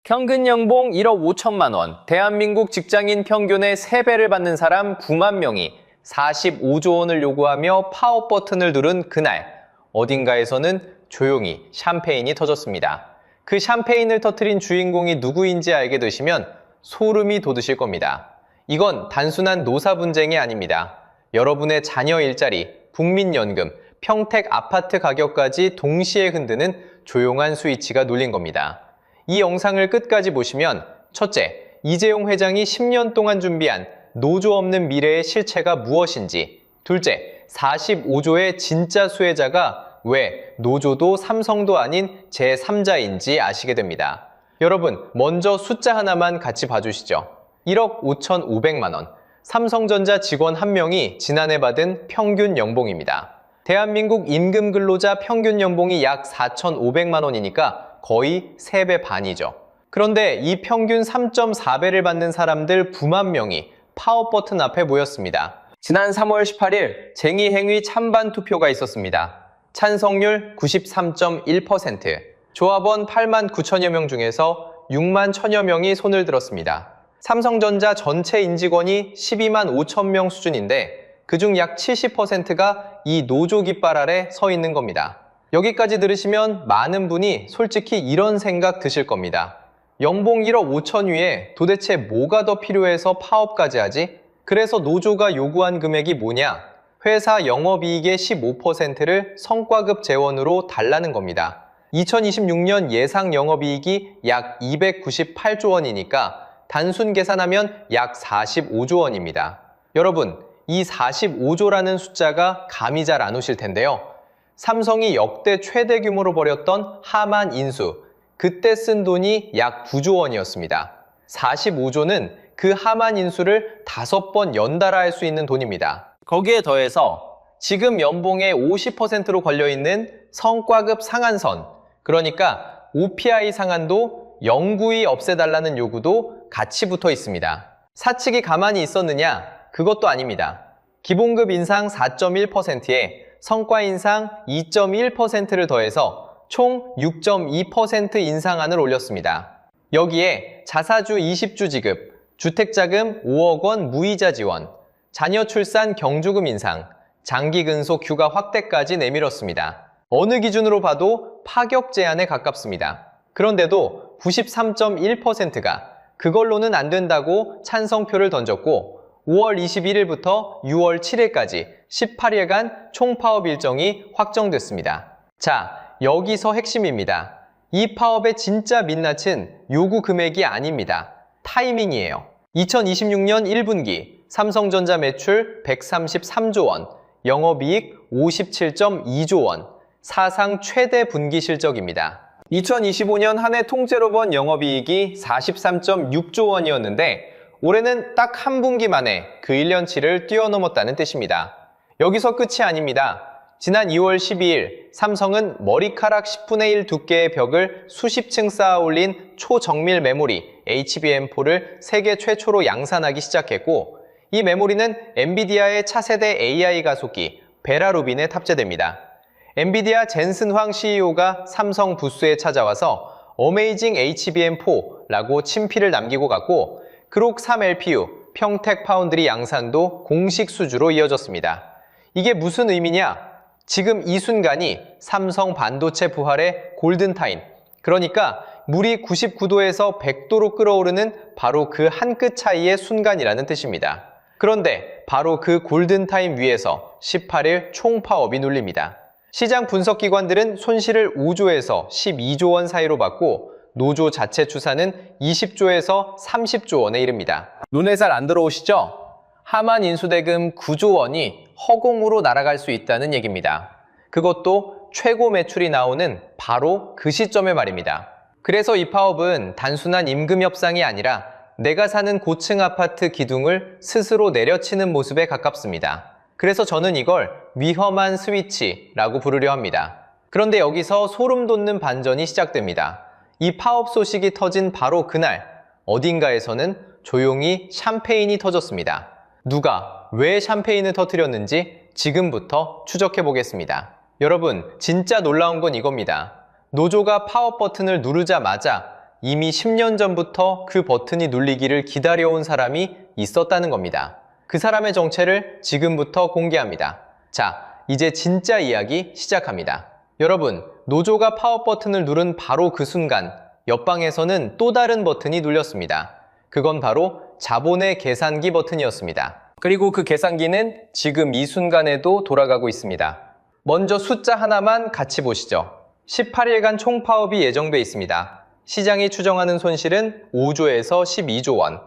평균 연봉 1억 5천만 원, 대한민국 직장인 평균의 3배를 받는 사람 9만 명이 45조 원을 요구하며 파업 버튼을 누른 그날, 어딘가에서는 조용히 샴페인이 터졌습니다. 그 샴페인을 터뜨린 주인공이 누구인지 알게 되시면 소름이 돋으실 겁니다. 이건 단순한 노사 분쟁이 아닙니다. 여러분의 자녀 일자리, 국민연금, 평택 아파트 가격까지 동시에 흔드는 조용한 스위치가 눌린 겁니다. 이 영상을 끝까지 보시면 첫째, 이재용 회장이 10년 동안 준비한 노조 없는 미래의 실체가 무엇인지, 둘째, 45조의 진짜 수혜자가 왜 노조도 삼성도 아닌 제3자인지 아시게 됩니다. 여러분, 먼저 숫자 하나만 같이 봐주시죠. 1억 5,500만 원, 삼성전자 직원 1명이 지난해 받은 평균 연봉입니다. 대한민국 임금 근로자 평균 연봉이 약 4,500만 원이니까 거의 3배 반이죠. 그런데 이 평균 3.4배를 받는 사람들 9만 명이 파업 버튼 앞에 모였습니다. 지난 3월 18일 쟁의행위 찬반 투표가 있었습니다. 찬성률 93.1%, 조합원 8만 9천여 명 중에서 6만 1천여 명이 손을 들었습니다. 삼성전자 전체 인직원이 12만 5천 명 수준인데 그중 약 70%가 이 노조 깃발 아래 서 있는 겁니다. 여기까지 들으시면 많은 분이 솔직히 이런 생각 드실 겁니다. 연봉 1억 5천 위에 도대체 뭐가 더 필요해서 파업까지 하지? 그래서 노조가 요구한 금액이 뭐냐? 회사 영업이익의 15%를 성과급 재원으로 달라는 겁니다. 2026년 예상 영업이익이 약 298조 원이니까 단순 계산하면 약 45조 원입니다. 여러분, 이 45조라는 숫자가 감이 잘 안 오실 텐데요. 삼성이 역대 최대 규모로 벌였던 하만 인수, 그때 쓴 돈이 약 9조 원이었습니다. 45조는 그 하만 인수를 5번 연달아 할 수 있는 돈입니다. 거기에 더해서 지금 연봉의 50%로 걸려있는 성과급 상한선, 그러니까 OPI 상한도 영구히 없애달라는 요구도 같이 붙어 있습니다. 사측이 가만히 있었느냐? 그것도 아닙니다. 기본급 인상 4.1%에 성과 인상 2.1%를 더해서 총 6.2% 인상안을 올렸습니다. 여기에 자사주 20주 지급, 주택자금 5억 원 무이자 지원, 자녀 출산 경조금 인상, 장기 근속 휴가 확대까지 내밀었습니다. 어느 기준으로 봐도 파격 제안에 가깝습니다. 그런데도 93.1%가 그걸로는 안 된다고 찬성표를 던졌고 5월 21일부터 6월 7일까지 18일간 총파업 일정이 확정됐습니다. 자, 여기서 핵심입니다. 이 파업의 진짜 민낯은 요구 금액이 아닙니다. 타이밍이에요. 2026년 1분기 삼성전자 매출 133조 원, 영업이익 57.2조 원, 사상 최대 분기 실적입니다. 2025년 한 해 통째로 번 영업이익이 43.6조 원이었는데 올해는 딱 한 분기 만에 그 1년치를 뛰어넘었다는 뜻입니다. 여기서 끝이 아닙니다. 지난 2월 12일 삼성은 머리카락 10분의 1 두께의 벽을 수십 층 쌓아 올린 초정밀 메모리 HBM4를 세계 최초로 양산하기 시작했고 이 메모리는 엔비디아의 차세대 AI 가속기 베라루빈에 탑재됩니다. 엔비디아 젠슨 황 CEO가 삼성 부스에 찾아와서 어메이징 HBM4라고 친필을 남기고 갔고 그록 3 LPU, 평택 파운드리 양산도 공식 수주로 이어졌습니다. 이게 무슨 의미냐? 지금 이 순간이 삼성 반도체 부활의 골든타임, 그러니까 물이 99도에서 100도로 끓어오르는 바로 그 한 끗 차이의 순간이라는 뜻입니다. 그런데 바로 그 골든타임 위에서 18일 총파업이 눌립니다. 시장 분석기관들은 손실을 5조에서 12조 원 사이로 봤고 노조 자체 추산은 20조에서 30조 원에 이릅니다. 눈에 잘 안 들어오시죠? 하만 인수대금 9조 원이 허공으로 날아갈 수 있다는 얘기입니다. 그것도 최고 매출이 나오는 바로 그 시점에 말입니다. 그래서 이 파업은 단순한 임금 협상이 아니라 내가 사는 고층 아파트 기둥을 스스로 내려치는 모습에 가깝습니다. 그래서 저는 이걸 위험한 스위치라고 부르려 합니다. 그런데 여기서 소름 돋는 반전이 시작됩니다. 이 파업 소식이 터진 바로 그날, 어딘가에서는 조용히 샴페인이 터졌습니다. 누가 왜 샴페인을 터뜨렸는지 지금부터 추적해 보겠습니다. 여러분, 진짜 놀라운 건 이겁니다. 노조가 파업 버튼을 누르자마자 이미 10년 전부터 그 버튼이 눌리기를 기다려온 사람이 있었다는 겁니다. 그 사람의 정체를 지금부터 공개합니다. 자, 이제 진짜 이야기 시작합니다. 여러분, 노조가 파워 버튼을 누른 바로 그 순간 옆방에서는 또 다른 버튼이 눌렸습니다. 그건 바로 자본의 계산기 버튼이었습니다. 그리고 그 계산기는 지금 이 순간에도 돌아가고 있습니다. 먼저 숫자 하나만 같이 보시죠. 18일간 총 파업이 예정돼 있습니다. 시장이 추정하는 손실은 5조에서 12조 원.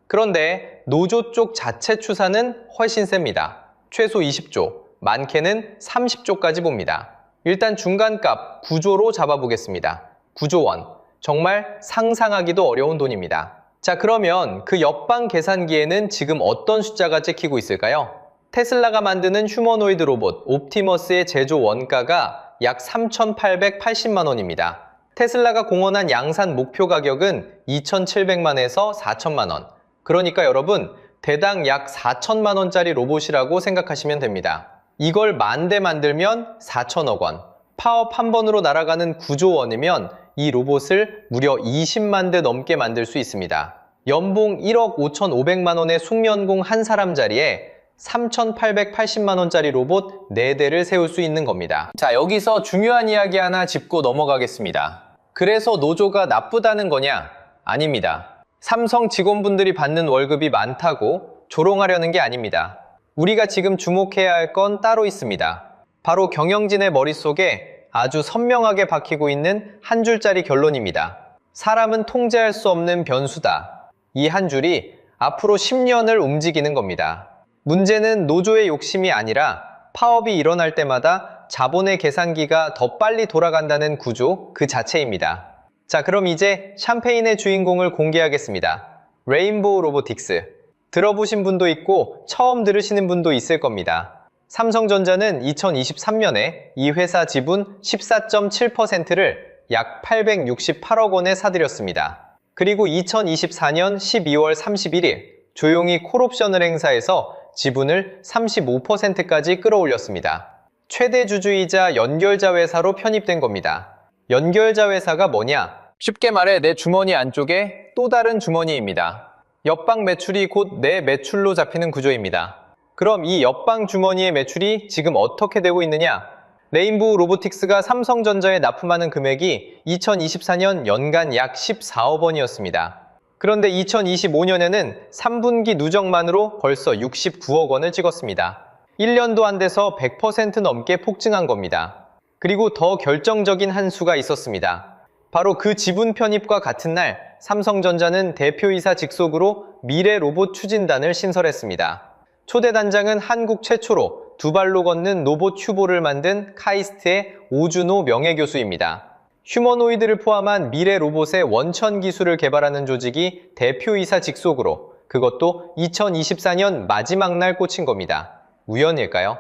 그런데 노조 쪽 자체 추산은 훨씬 셉니다. 최소 20조, 많게는 30조까지 봅니다. 일단 중간값 9조로 잡아보겠습니다. 9조 원. 정말 상상하기도 어려운 돈입니다. 자, 그러면 그 옆방 계산기에는 지금 어떤 숫자가 찍히고 있을까요? 테슬라가 만드는 휴머노이드 로봇 옵티머스의 제조 원가가 약 3,880만 원입니다. 테슬라가 공언한 양산 목표 가격은 2,700만에서 4천만 원. 그러니까 여러분, 대당 약 4천만 원짜리 로봇이라고 생각하시면 됩니다. 이걸 10,000대 만들면 4천억 원. 파업 한 번으로 날아가는 9조 원이면 이 로봇을 무려 20만 대 넘게 만들 수 있습니다. 연봉 1억 5,500만 원의 숙련공 한 사람 자리에 3,880만 원짜리 로봇 4대를 세울 수 있는 겁니다. 자, 여기서 중요한 이야기 하나 짚고 넘어가겠습니다. 그래서 노조가 나쁘다는 거냐? 아닙니다. 삼성 직원분들이 받는 월급이 많다고 조롱하려는 게 아닙니다. 우리가 지금 주목해야 할 건 따로 있습니다. 바로 경영진의 머릿속에 아주 선명하게 박히고 있는 한 줄짜리 결론입니다. 사람은 통제할 수 없는 변수다. 이 한 줄이 앞으로 10년을 움직이는 겁니다. 문제는 노조의 욕심이 아니라 파업이 일어날 때마다 자본의 계산기가 더 빨리 돌아간다는 구조 그 자체입니다. 자, 그럼 이제 샴페인의 주인공을 공개하겠습니다. 레인보우 로보틱스. 들어보신 분도 있고 처음 들으시는 분도 있을 겁니다. 삼성전자는 2023년에 이 회사 지분 14.7%를 약 868억 원에 사들였습니다. 그리고 2024년 12월 31일 조용히 콜옵션을 행사해서 지분을 35%까지 끌어올렸습니다. 최대 주주이자 연결자 회사로 편입된 겁니다. 연결자 회사가 뭐냐? 쉽게 말해 내 주머니 안쪽에 또 다른 주머니입니다. 옆방 매출이 곧 내 매출로 잡히는 구조입니다. 그럼 이 옆방 주머니의 매출이 지금 어떻게 되고 있느냐? 레인보우 로보틱스가 삼성전자에 납품하는 금액이 2024년 연간 약 14억 원이었습니다. 그런데 2025년에는 3분기 누적만으로 벌써 69억 원을 찍었습니다. 1년도 안 돼서 100% 넘게 폭증한 겁니다. 그리고 더 결정적인 한 수가 있었습니다. 바로 그 지분 편입과 같은 날 삼성전자는 대표이사 직속으로 미래 로봇 추진단을 신설했습니다. 초대 단장은 한국 최초로 두 발로 걷는 로봇 휴보를 만든 카이스트의 오준호 명예교수입니다. 휴머노이드를 포함한 미래 로봇의 원천 기술을 개발하는 조직이 대표이사 직속으로, 그것도 2024년 마지막 날 꽂힌 겁니다. 우연일까요?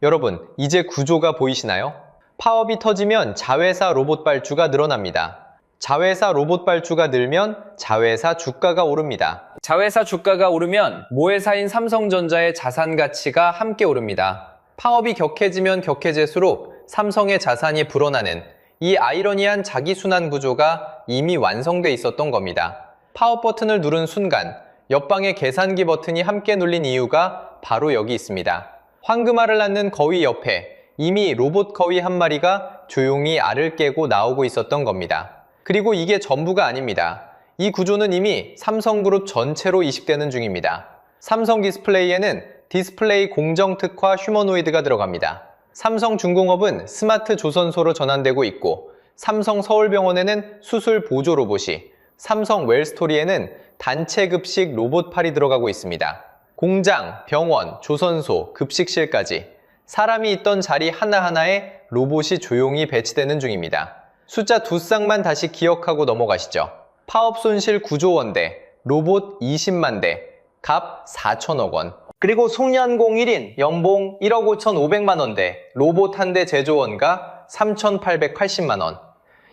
여러분, 이제 구조가 보이시나요? 파업이 터지면 자회사 로봇 발주가 늘어납니다. 자회사 로봇 발주가 늘면 자회사 주가가 오릅니다. 자회사 주가가 오르면 모회사인 삼성전자의 자산 가치가 함께 오릅니다. 파업이 격해지면 격해질수록 삼성의 자산이 불어나는 이 아이러니한 자기순환 구조가 이미 완성돼 있었던 겁니다. 파업 버튼을 누른 순간 옆방의 계산기 버튼이 함께 눌린 이유가 바로 여기 있습니다. 황금알을 낳는 거위 옆에 이미 로봇 거위 한 마리가 조용히 알을 깨고 나오고 있었던 겁니다. 그리고 이게 전부가 아닙니다. 이 구조는 이미 삼성그룹 전체로 이식되는 중입니다. 삼성 디스플레이에는 디스플레이 공정 특화 휴머노이드가 들어갑니다. 삼성중공업은 스마트 조선소로 전환되고 있고, 삼성 서울병원에는 수술 보조 로봇이, 삼성 웰스토리에는 단체 급식 로봇팔이 들어가고 있습니다. 공장, 병원, 조선소, 급식실까지 사람이 있던 자리 하나하나에 로봇이 조용히 배치되는 중입니다. 숫자 두 쌍만 다시 기억하고 넘어가시죠. 파업 손실 9조 원대, 로봇 20만 대, 값 4천억 원. 그리고 송년공 1인, 연봉 1억 5,500만 원대, 로봇 한 대 제조원가 3,880만 원.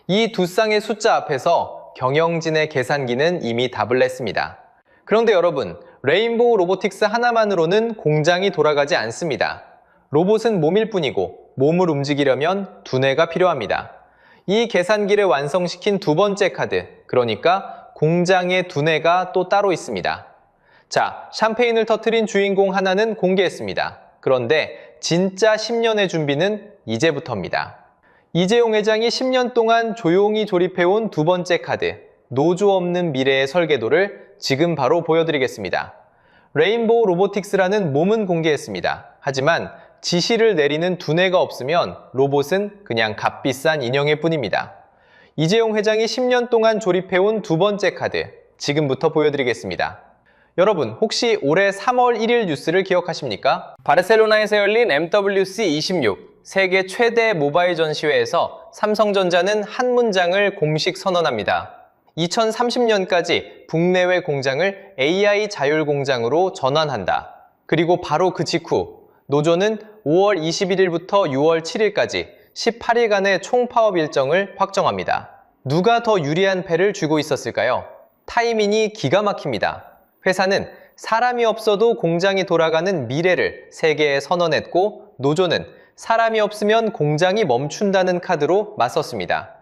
이 두 쌍의 숫자 앞에서 경영진의 계산기는 이미 답을 냈습니다. 그런데 여러분, 레인보우 로보틱스 하나만으로는 공장이 돌아가지 않습니다. 로봇은 몸일 뿐이고 몸을 움직이려면 두뇌가 필요합니다. 이 계산기를 완성시킨 두 번째 카드, 그러니까 공장의 두뇌가 또 따로 있습니다. 자, 샴페인을 터뜨린 주인공 하나는 공개했습니다. 그런데 진짜 10년의 준비는 이제부터입니다. 이재용 회장이 10년 동안 조용히 조립해온 두 번째 카드, 노조 없는 미래의 설계도를 지금 바로 보여드리겠습니다. 레인보우 로보틱스라는 몸은 공개했습니다. 하지만 지시를 내리는 두뇌가 없으면 로봇은 그냥 값비싼 인형일 뿐입니다. 이재용 회장이 10년 동안 조립해온 두 번째 카드, 지금부터 보여드리겠습니다. 여러분, 혹시 올해 3월 1일 뉴스를 기억하십니까? 바르셀로나에서 열린 MWC26, 세계 최대 모바일 전시회에서 삼성전자는 한 문장을 공식 선언합니다. 2030년까지 국내외 공장을 AI 자율 공장으로 전환한다. 그리고 바로 그 직후 노조는 5월 21일부터 6월 7일까지 18일간의 총파업 일정을 확정합니다. 누가 더 유리한 패를 쥐고 있었을까요? 타이밍이 기가 막힙니다. 회사는 사람이 없어도 공장이 돌아가는 미래를 세계에 선언했고, 노조는 사람이 없으면 공장이 멈춘다는 카드로 맞섰습니다.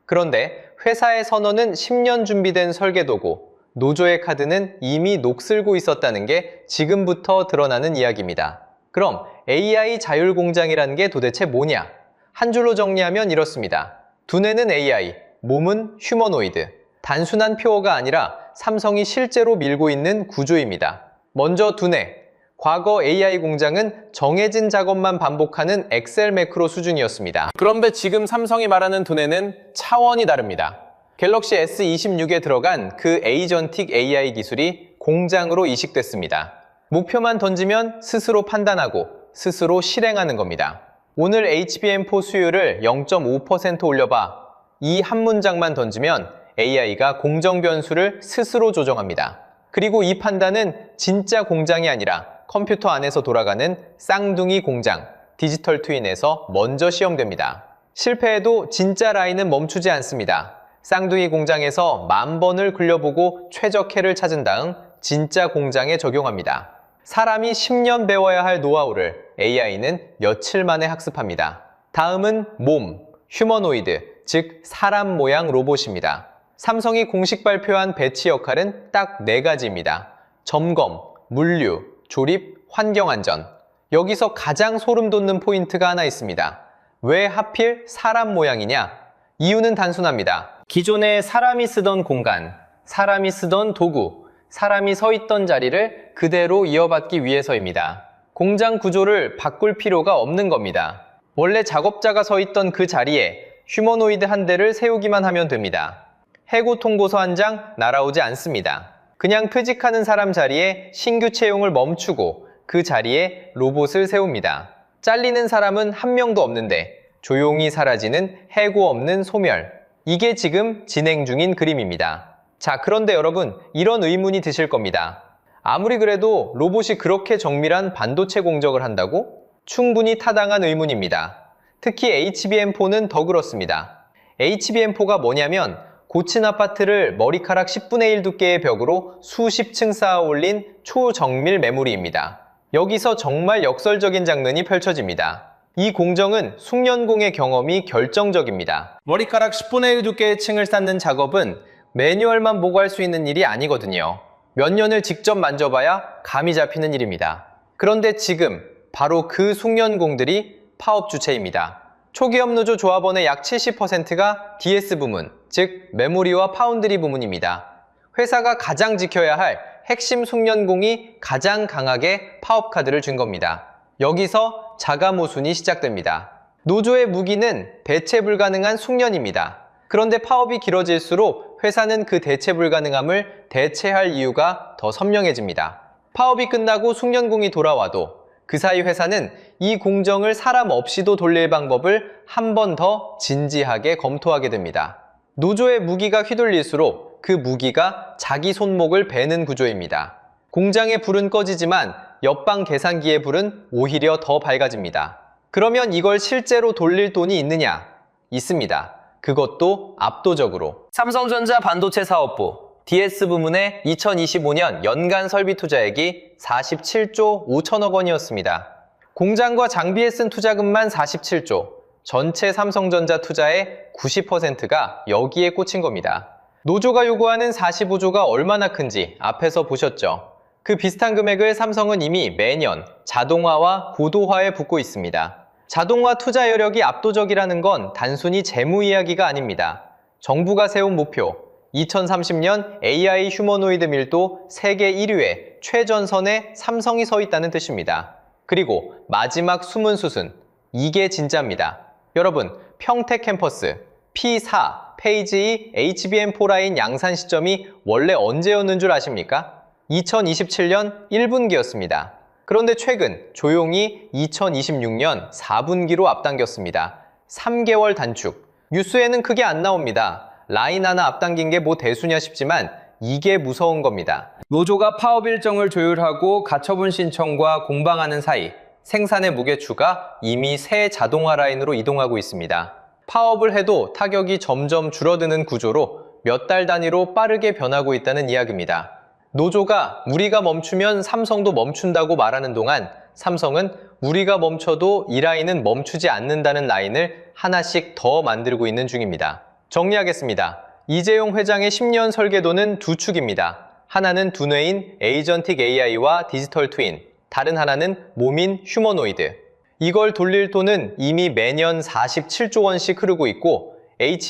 그런데 회사의 선언은 10년 준비된 설계도고, 노조의 카드는 이미 녹슬고 있었다는 게 지금부터 드러나는 이야기입니다. 그럼 AI 자율공장이라는 게 도대체 뭐냐? 한 줄로 정리하면 이렇습니다. 두뇌는 AI, 몸은 휴머노이드. 단순한 표어가 아니라 삼성이 실제로 밀고 있는 구조입니다. 먼저 두뇌. 과거 AI 공장은 정해진 작업만 반복하는 엑셀 매크로 수준이었습니다. 그런데 지금 삼성이 말하는 두뇌는 차원이 다릅니다. 갤럭시 S26에 들어간 그 에이전틱 AI 기술이 공장으로 이식됐습니다. 목표만 던지면 스스로 판단하고 스스로 실행하는 겁니다. 오늘 HBM4 수율을 0.5% 올려봐. 이 한 문장만 던지면 AI가 공정 변수를 스스로 조정합니다. 그리고 이 판단은 진짜 공장이 아니라 컴퓨터 안에서 돌아가는 쌍둥이 공장, 디지털 트윈에서 먼저 시험됩니다. 실패해도 진짜 라인은 멈추지 않습니다. 쌍둥이 공장에서 10,000번을 굴려보고 최적해를 찾은 다음 진짜 공장에 적용합니다. 사람이 10년 배워야 할 노하우를 AI는 며칠 만에 학습합니다. 다음은 몸, 휴머노이드, 즉 사람 모양 로봇입니다. 삼성이 공식 발표한 배치 역할은 딱 4가지입니다. 점검, 물류, 조립, 환경안전. 여기서 가장 소름 돋는 포인트가 하나 있습니다. 왜 하필 사람 모양이냐? 이유는 단순합니다. 기존에 사람이 쓰던 공간, 사람이 쓰던 도구, 사람이 서 있던 자리를 그대로 이어받기 위해서입니다. 공장 구조를 바꿀 필요가 없는 겁니다. 원래 작업자가 서 있던 그 자리에 휴머노이드 한 대를 세우기만 하면 됩니다. 해고 통보서 한 장 날아오지 않습니다. 그냥 퇴직하는 사람 자리에 신규 채용을 멈추고 그 자리에 로봇을 세웁니다. 잘리는 사람은 한 명도 없는데 조용히 사라지는 해고 없는 소멸. 이게 지금 진행 중인 그림입니다. 자, 그런데 여러분, 이런 의문이 드실 겁니다. 아무리 그래도 로봇이 그렇게 정밀한 반도체 공정을 한다고? 충분히 타당한 의문입니다. 특히 HBM4는 더 그렇습니다. HBM4가 뭐냐면 고층 아파트를 머리카락 10분의 1 두께의 벽으로 수십 층 쌓아 올린 초정밀 메모리입니다. 여기서 정말 역설적인 장면이 펼쳐집니다. 이 공정은 숙련공의 경험이 결정적입니다. 머리카락 10분의 1 두께의 층을 쌓는 작업은 매뉴얼만 보고 할 수 있는 일이 아니거든요. 몇 년을 직접 만져봐야 감이 잡히는 일입니다. 그런데 지금 바로 그 숙련공들이 파업 주체입니다. 초기업 노조 조합원의 약 70%가 DS 부문, 즉 메모리와 파운드리 부문입니다. 회사가 가장 지켜야 할 핵심 숙련공이 가장 강하게 파업 카드를 준 겁니다. 여기서 자가 모순이 시작됩니다. 노조의 무기는 대체 불가능한 숙련입니다. 그런데 파업이 길어질수록 회사는 그 대체 불가능함을 대체할 이유가 더 선명해집니다. 파업이 끝나고 숙련공이 돌아와도 그 사이 회사는 이 공정을 사람 없이도 돌릴 방법을 한 번 더 진지하게 검토하게 됩니다. 노조의 무기가 휘둘릴수록 그 무기가 자기 손목을 베는 구조입니다. 공장의 불은 꺼지지만 옆방 계산기의 불은 오히려 더 밝아집니다. 그러면 이걸 실제로 돌릴 돈이 있느냐? 있습니다. 그것도 압도적으로. 삼성전자 반도체 사업부 DS 부문의 2025년 연간 설비 투자액이 47조 5천억 원이었습니다. 공장과 장비에 쓴 투자금만 47조, 전체 삼성전자 투자의 90%가 여기에 꽂힌 겁니다. 노조가 요구하는 45조가 얼마나 큰지 앞에서 보셨죠? 그 비슷한 금액을 삼성은 이미 매년 자동화와 고도화에 붓고 있습니다. 자동화 투자 여력이 압도적이라는 건 단순히 재무 이야기가 아닙니다. 정부가 세운 목표, 2030년 AI 휴머노이드 밀도 세계 1위에 최전선에 삼성이 서 있다는 뜻입니다. 그리고 마지막 숨은 수순, 이게 진짜입니다. 여러분, 평택 캠퍼스, P4, 페이지 2 HBM4 라인 양산 시점이 원래 언제였는 줄 아십니까? 2027년 1분기였습니다. 그런데 최근 조용히 2026년 4분기로 앞당겼습니다. 3개월 단축. 뉴스에는 크게 안 나옵니다. 라인 하나 앞당긴 게 뭐 대수냐 싶지만 이게 무서운 겁니다. 노조가 파업 일정을 조율하고 가처분 신청과 공방하는 사이 생산의 무게추가 이미 새 자동화 라인으로 이동하고 있습니다. 파업을 해도 타격이 점점 줄어드는 구조로 몇 달 단위로 빠르게 변하고 있다는 이야기입니다. 노조가 우리가 멈추면 삼성도 멈춘다고 말하는 동안 삼성은 우리가 멈춰도 이 라인은 멈추지 않는다는 라인을 하나씩 더 만들고 있는 중입니다. 정리하겠습니다. 이재용 회장의 10년 설계도는 두 축입니다. 하나는 두뇌인 에이전틱 AI와 디지털 트윈, 다른 하나는 몸인 휴머노이드. 이걸 돌릴 돈은 이미 매년 47조 원씩 흐르고 있고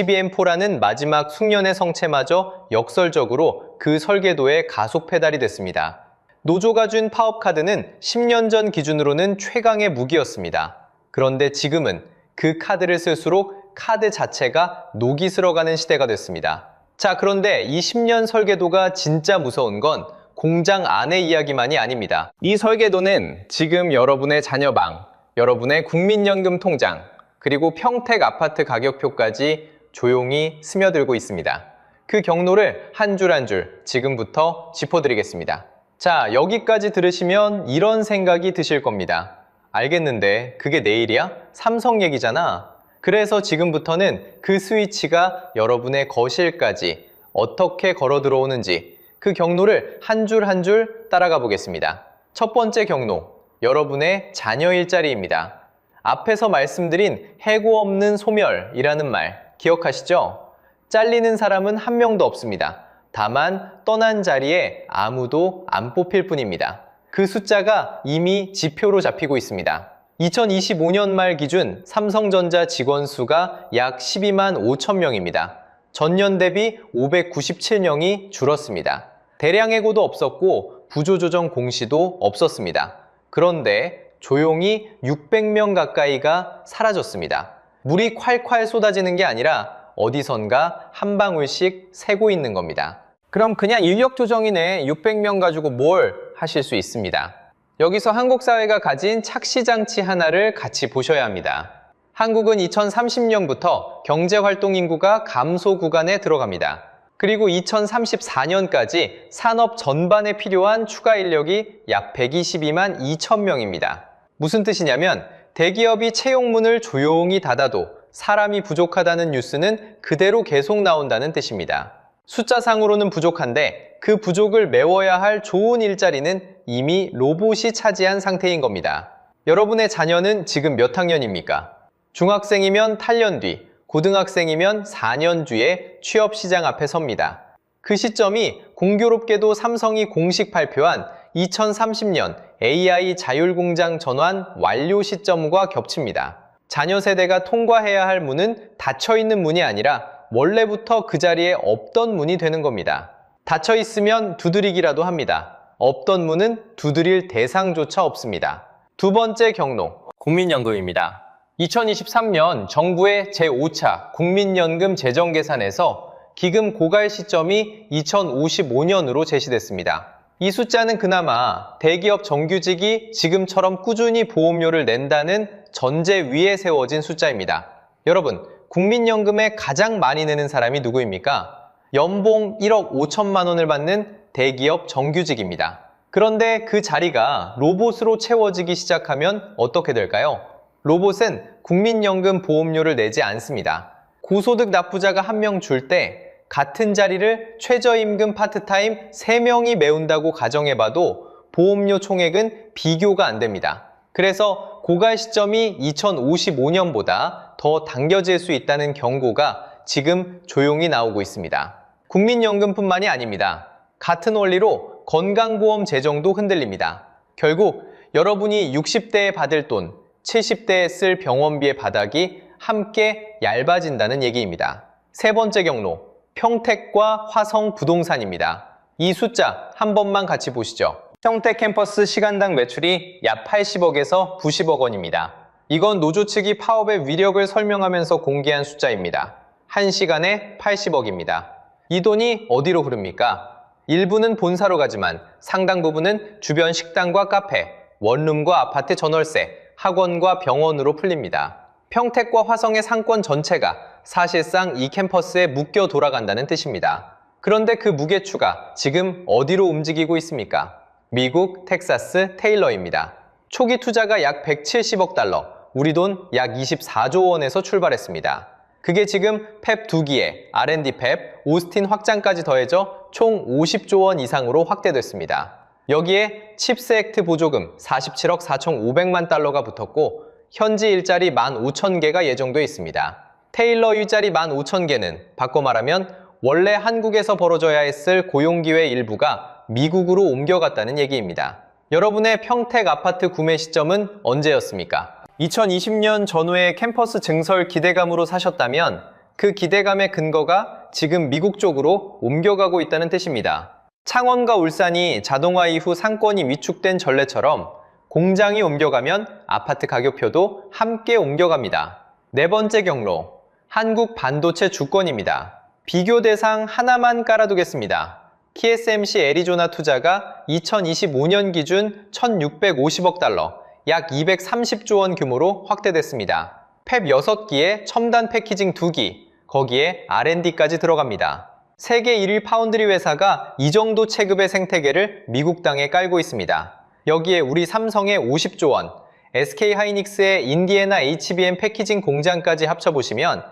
HBM4라는 마지막 숙련의 성체마저 역설적으로 그 설계도에 가속 페달이 됐습니다. 노조가 준 파업 카드는 10년 전 기준으로는 최강의 무기였습니다. 그런데 지금은 그 카드를 쓸수록 카드 자체가 녹이 슬어가는 시대가 됐습니다. 자, 그런데 이 10년 설계도가 진짜 무서운 건 공장 안의 이야기만이 아닙니다. 이 설계도는 지금 여러분의 자녀방, 여러분의 국민연금 통장, 그리고 평택 아파트 가격표까지 조용히 스며들고 있습니다. 그 경로를 한 줄 한 줄 지금부터 짚어드리겠습니다. 자, 여기까지 들으시면 이런 생각이 드실 겁니다. 알겠는데 그게 내일이야? 삼성 얘기잖아. 그래서 지금부터는 그 스위치가 여러분의 거실까지 어떻게 걸어 들어오는지 그 경로를 한 줄 한 줄 따라가 보겠습니다. 첫 번째 경로, 여러분의 자녀 일자리입니다. 앞에서 말씀드린 해고 없는 소멸이라는 말 기억하시죠? 잘리는 사람은 한 명도 없습니다. 다만 떠난 자리에 아무도 안 뽑힐 뿐입니다. 그 숫자가 이미 지표로 잡히고 있습니다. 2025년 말 기준 삼성전자 직원 수가 약 12만 5천 명입니다. 전년 대비 597명이 줄었습니다. 대량 해고도 없었고 구조조정 공시도 없었습니다. 그런데 조용히 600명 가까이가 사라졌습니다. 물이 콸콸 쏟아지는 게 아니라 어디선가 한 방울씩 새고 있는 겁니다. 그럼 그냥 인력 조정이네, 600명 가지고 뭘 하실 수 있습니다. 여기서 한국 사회가 가진 착시장치 하나를 같이 보셔야 합니다. 한국은 2030년부터 경제활동 인구가 감소 구간에 들어갑니다. 그리고 2034년까지 산업 전반에 필요한 추가 인력이 약 122만 2천 명입니다. 무슨 뜻이냐면 대기업이 채용문을 조용히 닫아도 사람이 부족하다는 뉴스는 그대로 계속 나온다는 뜻입니다. 숫자상으로는 부족한데 그 부족을 메워야 할 좋은 일자리는 이미 로봇이 차지한 상태인 겁니다. 여러분의 자녀는 지금 몇 학년입니까? 중학생이면 8년 뒤, 고등학생이면 4년 뒤에 취업시장 앞에 섭니다. 그 시점이 공교롭게도 삼성이 공식 발표한 2030년 AI 자율공장 전환 완료 시점과 겹칩니다. 자녀 세대가 통과해야 할 문은 닫혀있는 문이 아니라 원래부터 그 자리에 없던 문이 되는 겁니다. 닫혀있으면 두드리기라도 합니다. 없던 문은 두드릴 대상조차 없습니다. 두 번째 경로, 국민연금입니다. 2023년 정부의 제5차 국민연금 재정계산에서 기금 고갈 시점이 2055년으로 제시됐습니다. 이 숫자는 그나마 대기업 정규직이 지금처럼 꾸준히 보험료를 낸다는 전제 위에 세워진 숫자입니다. 여러분, 국민연금에 가장 많이 내는 사람이 누구입니까? 연봉 1억 5천만 원을 받는 대기업 정규직입니다. 그런데 그 자리가 로봇으로 채워지기 시작하면 어떻게 될까요? 로봇은 국민연금 보험료를 내지 않습니다. 고소득 납부자가 한 명 줄 때 같은 자리를 최저임금 파트타임 3명이 메운다고 가정해봐도 보험료 총액은 비교가 안 됩니다. 그래서 고갈 시점이 2055년보다 더 당겨질 수 있다는 경고가 지금 조용히 나오고 있습니다. 국민연금뿐만이 아닙니다. 같은 원리로 건강보험 재정도 흔들립니다. 결국 여러분이 60대에 받을 돈, 70대에 쓸 병원비의 바닥이 함께 얇아진다는 얘기입니다. 세 번째 경로, 평택과 화성 부동산입니다. 이 숫자 한 번만 같이 보시죠. 평택 캠퍼스 시간당 매출이 약 80억에서 90억 원입니다. 이건 노조 측이 파업의 위력을 설명하면서 공개한 숫자입니다. 1시간에 80억입니다. 이 돈이 어디로 흐릅니까? 일부는 본사로 가지만 상당 부분은 주변 식당과 카페, 원룸과 아파트 전월세, 학원과 병원으로 풀립니다. 평택과 화성의 상권 전체가 사실상 이 캠퍼스에 묶여 돌아간다는 뜻입니다. 그런데 그 무게추가 지금 어디로 움직이고 있습니까? 미국 텍사스 테일러입니다. 초기 투자가 약 170억 달러, 우리 돈 약 24조 원에서 출발했습니다. 그게 지금 팹 2기에 R&D 팹, 오스틴 확장까지 더해져 총 50조 원 이상으로 확대됐습니다. 여기에 칩스 액트 보조금 47억 4,500만 달러가 붙었고 현지 일자리 15,000개가 예정돼 있습니다. 테일러 일자리 15,000개는 바꿔 말하면 원래 한국에서 벌어져야 했을 고용기회 일부가 미국으로 옮겨갔다는 얘기입니다. 여러분의 평택 아파트 구매 시점은 언제였습니까? 2020년 전후에 캠퍼스 증설 기대감으로 사셨다면 그 기대감의 근거가 지금 미국 쪽으로 옮겨가고 있다는 뜻입니다. 창원과 울산이 자동화 이후 상권이 위축된 전례처럼 공장이 옮겨가면 아파트 가격표도 함께 옮겨갑니다. 네 번째 경로, 한국 반도체 주권입니다. 비교 대상 하나만 깔아두겠습니다. TSMC 애리조나 투자가 2025년 기준 1,650억 달러, 약 230조 원 규모로 확대됐습니다. 팹 6기에 첨단 패키징 2기, 거기에 R&D까지 들어갑니다. 세계 1위 파운드리 회사가 이 정도 체급의 생태계를 미국 땅에 깔고 있습니다. 여기에 우리 삼성의 50조 원, SK하이닉스의 인디애나 HBM 패키징 공장까지 합쳐보시면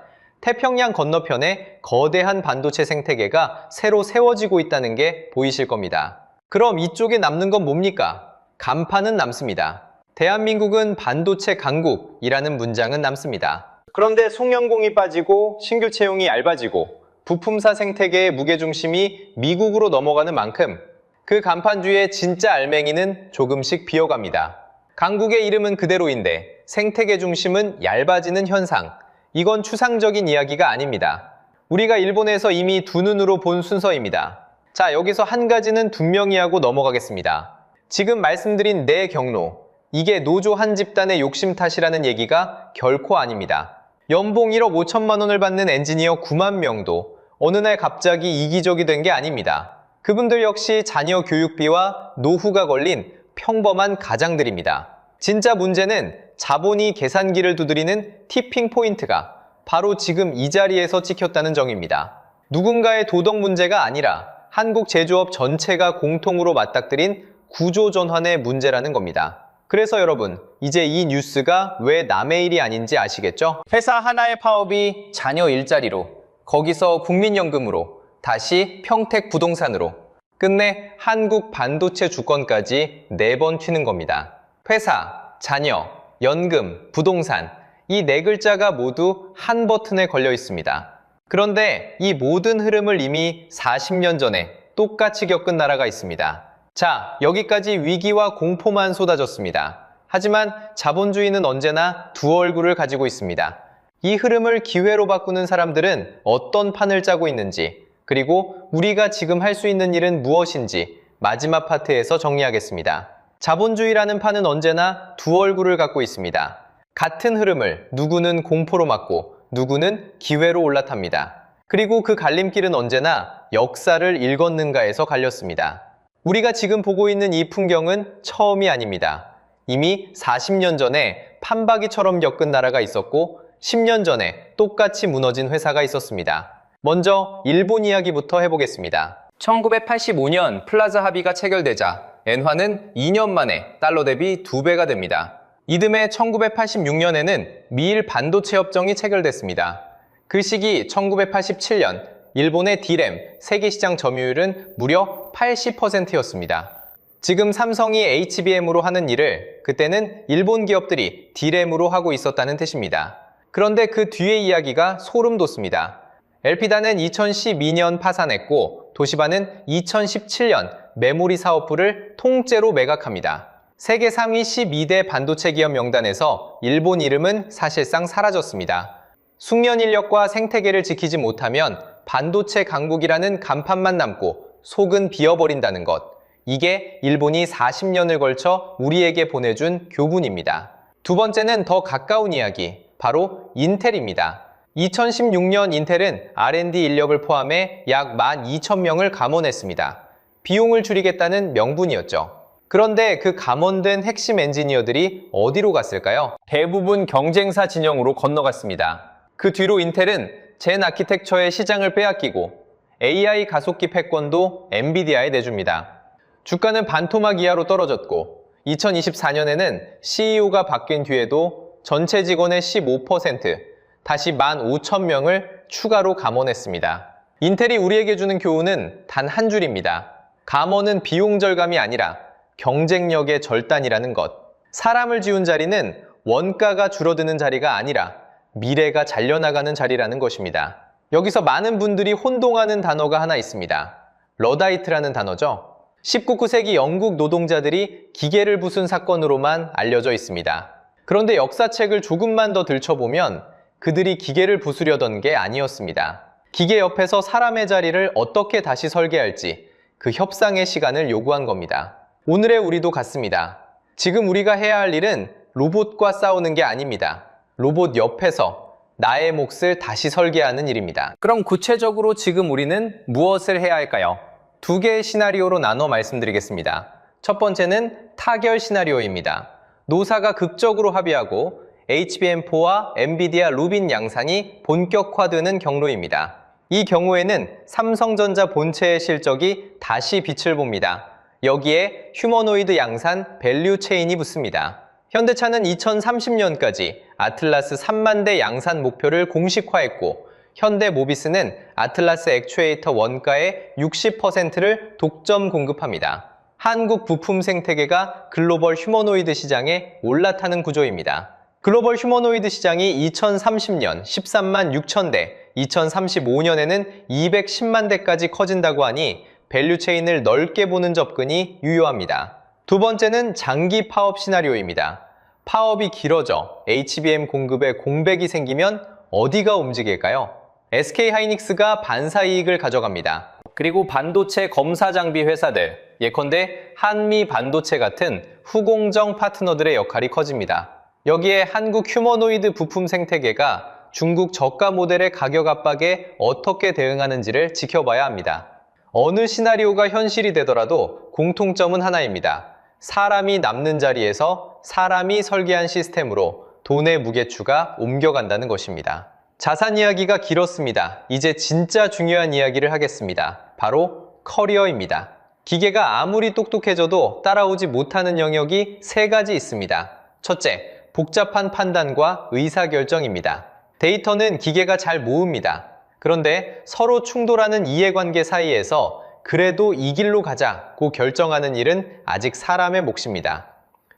태평양 건너편에 거대한 반도체 생태계가 새로 세워지고 있다는 게 보이실 겁니다. 그럼 이쪽에 남는 건 뭡니까? 간판은 남습니다. 대한민국은 반도체 강국이라는 문장은 남습니다. 그런데 송영공이 빠지고 신규 채용이 얇아지고 부품사 생태계의 무게중심이 미국으로 넘어가는 만큼 그 간판 뒤에 진짜 알맹이는 조금씩 비어갑니다. 강국의 이름은 그대로인데 생태계 중심은 얇아지는 현상. 이건 추상적인 이야기가 아닙니다. 우리가 일본에서 이미 두 눈으로 본 순서입니다. 자, 여기서 한 가지는 분명히 하고 넘어가겠습니다. 지금 말씀드린 네 경로, 이게 노조 한 집단의 욕심 탓이라는 얘기가 결코 아닙니다. 연봉 1억 5천만 원을 받는 엔지니어 9만 명도 어느 날 갑자기 이기적이 된 게 아닙니다. 그분들 역시 자녀 교육비와 노후가 걸린 평범한 가장들입니다. 진짜 문제는 자본이 계산기를 두드리는 티핑 포인트가 바로 지금 이 자리에서 찍혔다는 점입니다. 누군가의 도덕 문제가 아니라 한국 제조업 전체가 공통으로 맞닥뜨린 구조 전환의 문제라는 겁니다. 그래서 여러분, 이제 이 뉴스가 왜 남의 일이 아닌지 아시겠죠? 회사 하나의 파업이 자녀 일자리로, 거기서 국민연금으로, 다시 평택 부동산으로, 끝내 한국 반도체 주권까지 4번 튀는 겁니다. 회사, 자녀, 연금, 부동산, 이 네 글자가 모두 한 버튼에 걸려 있습니다. 그런데 이 모든 흐름을 이미 40년 전에 똑같이 겪은 나라가 있습니다. 자, 여기까지 위기와 공포만 쏟아졌습니다. 하지만 자본주의는 언제나 두 얼굴을 가지고 있습니다. 이 흐름을 기회로 바꾸는 사람들은 어떤 판을 짜고 있는지, 그리고 우리가 지금 할 수 있는 일은 무엇인지 마지막 파트에서 정리하겠습니다. 자본주의라는 판은 언제나 두 얼굴을 갖고 있습니다. 같은 흐름을 누구는 공포로 막고 누구는 기회로 올라탑니다. 그리고 그 갈림길은 언제나 역사를 일걷는가에서 갈렸습니다. 우리가 지금 보고 있는 이 풍경은 처음이 아닙니다. 이미 40년 전에 판박이처럼 겪은 나라가 있었고 10년 전에 똑같이 무너진 회사가 있었습니다. 먼저 일본 이야기부터 해보겠습니다. 1985년 플라자 합의가 체결되자 엔화는 2년 만에 달러 대비 2배가 됩니다. 이듬해 1986년에는 미일 반도체 협정이 체결됐습니다. 그 시기 1987년 일본의 D램 세계시장 점유율은 무려 80%였습니다. 지금 삼성이 HBM으로 하는 일을 그때는 일본 기업들이 D램으로 하고 있었다는 뜻입니다. 그런데 그 뒤의 이야기가 소름 돋습니다. 엘피다는 2012년 파산했고 도시바는 2017년 메모리 사업부를 통째로 매각합니다. 세계 상위 12대 반도체 기업 명단에서 일본 이름은 사실상 사라졌습니다. 숙련 인력과 생태계를 지키지 못하면 반도체 강국이라는 간판만 남고 속은 비어버린다는 것. 이게 일본이 40년을 걸쳐 우리에게 보내준 교훈입니다. 두 번째는 더 가까운 이야기, 바로 인텔입니다. 2016년 인텔은 R&D 인력을 포함해 약 12,000명을 감원했습니다. 비용을 줄이겠다는 명분이었죠. 그런데 그 감원된 핵심 엔지니어들이 어디로 갔을까요? 대부분 경쟁사 진영으로 건너갔습니다. 그 뒤로 인텔은 젠 아키텍처의 시장을 빼앗기고 AI 가속기 패권도 엔비디아에 내줍니다. 주가는 반토막 이하로 떨어졌고 2024년에는 CEO가 바뀐 뒤에도 전체 직원의 15%, 다시 15,000명을 추가로 감원했습니다. 인텔이 우리에게 주는 교훈은 단 한 줄입니다. 감원은 비용 절감이 아니라 경쟁력의 절단이라는 것. 사람을 지운 자리는 원가가 줄어드는 자리가 아니라 미래가 잘려나가는 자리라는 것입니다. 여기서 많은 분들이 혼동하는 단어가 하나 있습니다. 러다이트라는 단어죠. 19세기 영국 노동자들이 기계를 부순 사건으로만 알려져 있습니다. 그런데 역사책을 조금만 더 들춰보면 그들이 기계를 부수려던 게 아니었습니다. 기계 옆에서 사람의 자리를 어떻게 다시 설계할지 그 협상의 시간을 요구한 겁니다. 오늘의 우리도 같습니다. 지금 우리가 해야 할 일은 로봇과 싸우는 게 아닙니다. 로봇 옆에서 나의 몫을 다시 설계하는 일입니다. 그럼 구체적으로 지금 우리는 무엇을 해야 할까요? 두 개의 시나리오로 나눠 말씀드리겠습니다. 첫 번째는 타결 시나리오입니다. 노사가 극적으로 합의하고 HBM4와 엔비디아 루빈 양산이 본격화되는 경로입니다. 이 경우에는 삼성전자 본체의 실적이 다시 빛을 봅니다. 여기에 휴머노이드 양산 밸류 체인이 붙습니다. 현대차는 2030년까지 아틀라스 3만 대 양산 목표를 공식화했고 현대모비스는 아틀라스 액추에이터 원가의 60%를 독점 공급합니다. 한국 부품 생태계가 글로벌 휴머노이드 시장에 올라타는 구조입니다. 글로벌 휴머노이드 시장이 2030년 13만 6천 대, 2035년에는 210만 대까지 커진다고 하니 밸류체인을 넓게 보는 접근이 유효합니다. 두 번째는 장기 파업 시나리오입니다. 파업이 길어져 HBM 공급에 공백이 생기면 어디가 움직일까요? SK하이닉스가 반사이익을 가져갑니다. 그리고 반도체 검사 장비 회사들, 예컨대 한미 반도체 같은 후공정 파트너들의 역할이 커집니다. 여기에 한국 휴머노이드 부품 생태계가 중국 저가 모델의 가격 압박에 어떻게 대응하는지를 지켜봐야 합니다. 어느 시나리오가 현실이 되더라도 공통점은 하나입니다. 사람이 남는 자리에서 사람이 설계한 시스템으로 돈의 무게추가 옮겨간다는 것입니다. 자산 이야기가 길었습니다. 이제 진짜 중요한 이야기를 하겠습니다. 바로 커리어입니다. 기계가 아무리 똑똑해져도 따라오지 못하는 영역이 세 가지 있습니다. 첫째, 복잡한 판단과 의사결정입니다. 데이터는 기계가 잘 모읍니다. 그런데 서로 충돌하는 이해관계 사이에서 그래도 이 길로 가자고 결정하는 일은 아직 사람의 몫입니다.